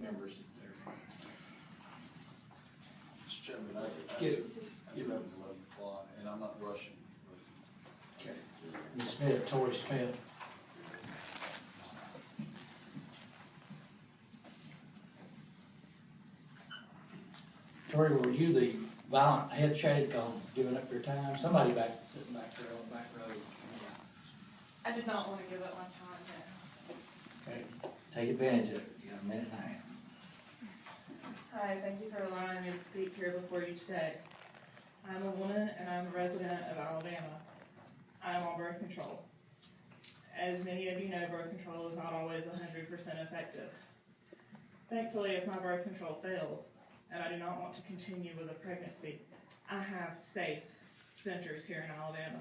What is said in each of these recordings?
members there. Mr. Chairman, I Get it. get up at 11 o'clock, and I'm not rushing. Okay. Ms. Smith, Tori Smith. Tori, were you the violent head shake on giving up your time? Somebody sitting back there on the back row. I did not want to give up my time, no. Okay, take advantage of it. You got a minute and a half. Hi, thank you for allowing me to speak here before you today. I'm a woman and I'm a resident of Alabama. I am on birth control. As many of you know, birth control is not always 100% effective. Thankfully, if my birth control fails, and I do not want to continue with a pregnancy, I have safe centers here in Alabama.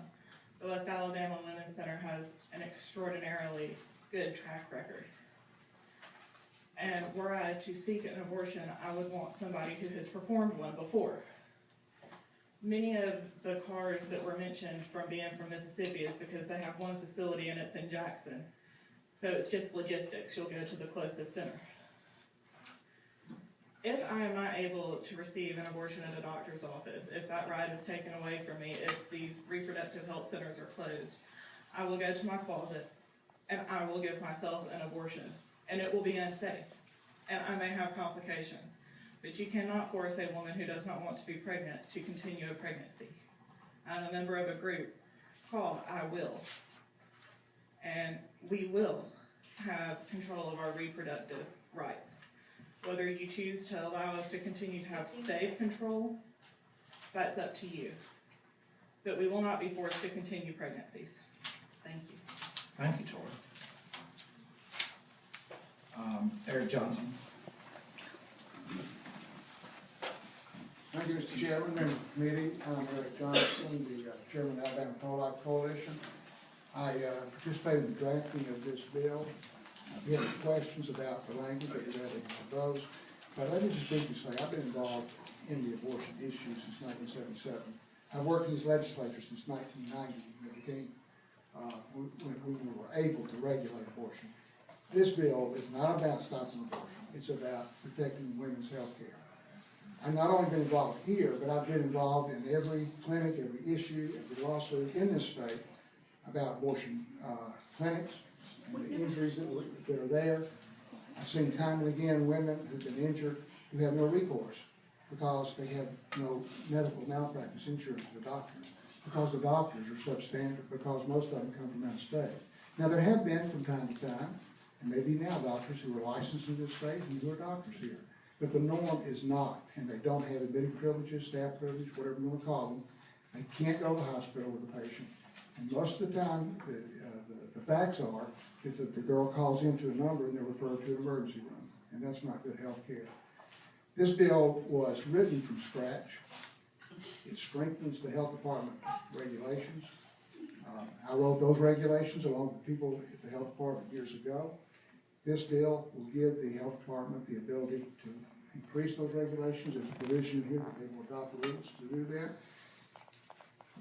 The West Alabama Women's Center has an extraordinarily good track record. And were I to seek an abortion, I would want somebody who has performed one before. Many of the cars that were mentioned from being from Mississippi is because they have one facility and it's in Jackson. So it's just logistics. You'll go to the closest center. If I am not able to receive an abortion at a doctor's office, if that right is taken away from me, if these reproductive health centers are closed, I will go to my closet and I will give myself an abortion. And it will be unsafe. And I may have complications. But you cannot force a woman who does not want to be pregnant to continue a pregnancy. I'm a member of a group called I Will. And we will have control of our reproductive rights. Whether you choose to allow us to continue to have safe control, that's up to you. But we will not be forced to continue pregnancies. Thank you. Thank you, Tori. Eric Johnson. Thank you, Mr. Chairman, member of the committee. I'm Eric Johnson, the chairman of the Alabama Pro-Life Coalition. I participated in the drafting of this bill. If you have any questions about the language, I'd be ready to those. But let me just briefly say, I've been involved in the abortion issue since 1977. I've worked in this legislature since 1990 when it became, when we were able to regulate abortion. This bill is not about stopping abortion. It's about protecting women's health care. I've not only been involved here, but I've been involved in every clinic, every issue, every lawsuit in this state about abortion clinics and the injuries that are there. I've seen time and again women who've been injured who have no recourse because they have no medical malpractice insurance for the doctors, because the doctors are substandard, because most of them come from out of state. Now, there have been from time to time, and maybe now, doctors who are licensed in this state and who are doctors here. But the norm is not, and they don't have admitting privileges, staff privileges, whatever you want to call them. They can't go to the hospital with the patient. And most of the time, the facts are that the girl calls into a number and they're referred to an emergency room. And that's not good health care. This bill was written from scratch. It strengthens the health department regulations. I wrote those regulations along with people at the health department years ago. This bill will give the health department the ability to increase those regulations. There's a provision here that they will adopt the rules to do that.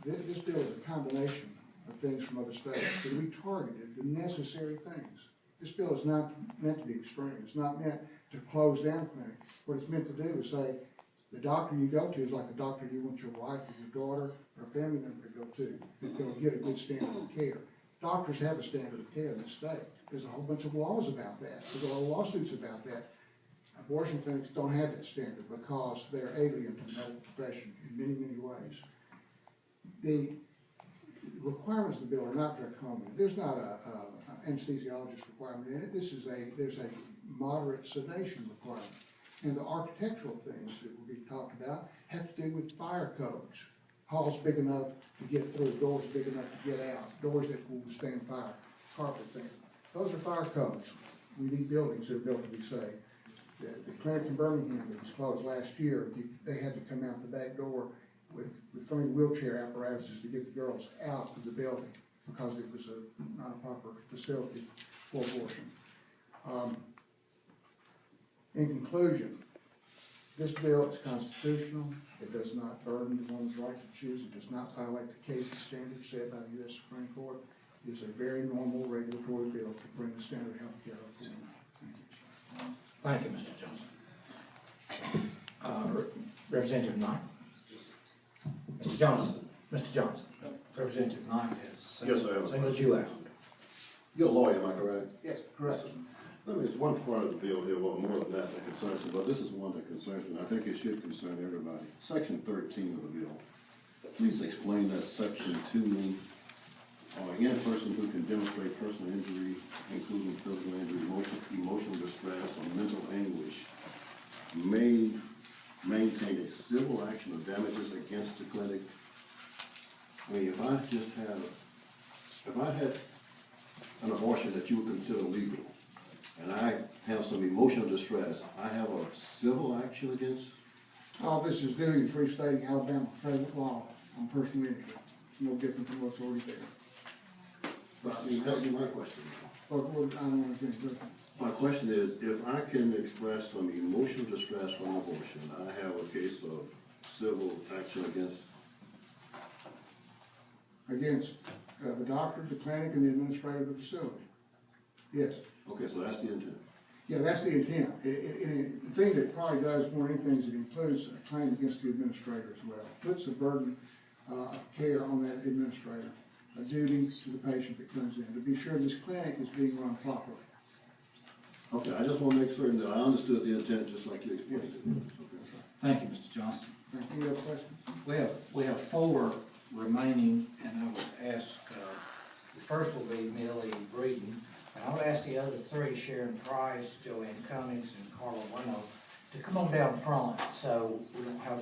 This bill is a combination of things from other states, but we targeted the necessary things. This bill is not meant to be extreme. It's not meant to close down clinics. What it's meant to do is say, the doctor you go to is like the doctor you want your wife or your daughter or a family member to go to. That they'll get a good standard of care. Doctors have a standard of care in the state. There's a whole bunch of laws about that. There's a lot of lawsuits about that. Abortion clinics don't have that standard because they're alien to the medical profession in many, many ways. The requirements of the bill are not draconian. There's not an anesthesiologist requirement in it. There's a moderate sedation requirement. And the architectural things that will be talked about have to do with fire codes. Halls big enough to get through, doors big enough to get out, doors that will withstand fire, carpet things. Those are fire codes. We need buildings that are built to be safe. The clinic in Birmingham that was closed last year, they had to come out the back door with three wheelchair apparatuses to get the girls out of the building because it was not a proper facility for abortion. In conclusion, this bill is constitutional. It does not burden the woman's right to choose. It does not violate the case standards set by the U.S. Supreme Court. It is a very normal regulatory bill to bring the standard of health care up to women. Thank you, Mr. Johnson. Representative Knight. Mr. Johnson, Mr. Johnson, Representative Knight has. Yes, I have a Singled you out. You're a lawyer, am I correct? Yes, correct. I mean, it's one part of the bill here, well, more than that concerns me, but this is one that concerns me, and I think it should concern everybody. Section 13 of the bill. Please explain that section to me. Any person who can demonstrate personal injury, including physical injury, emotional distress, or mental anguish, may maintain a civil action of damages against the clinic. I mean, if I had an abortion that you would consider legal, and I have some emotional distress, I have a civil action against? All this is doing is restating Alabama present law on personal injury. It's no different from what's already there. That's my question. But I don't want to finish with that. My question is, if I can express some emotional distress from abortion, I have a case of civil action against? Against the doctor, the clinic, and the administrator of the facility. Yes. Okay, so that's the intent. Yeah, that's the intent. The thing that probably does more than anything is it includes a claim against the administrator as well. Puts a burden of care on that administrator, a duty to the patient that comes in, to be sure this clinic is being run properly. Okay, I just want to make certain that I understood the intent just like you explained it. Okay. Thank you, Mr. Johnson. Any other questions? We have 4 remaining, and I would ask, the first will be Millie Breeden, and I would ask the other 3, Sharon Price, Joanne Cummings, and Carla Leno, to come on down front, so we don't have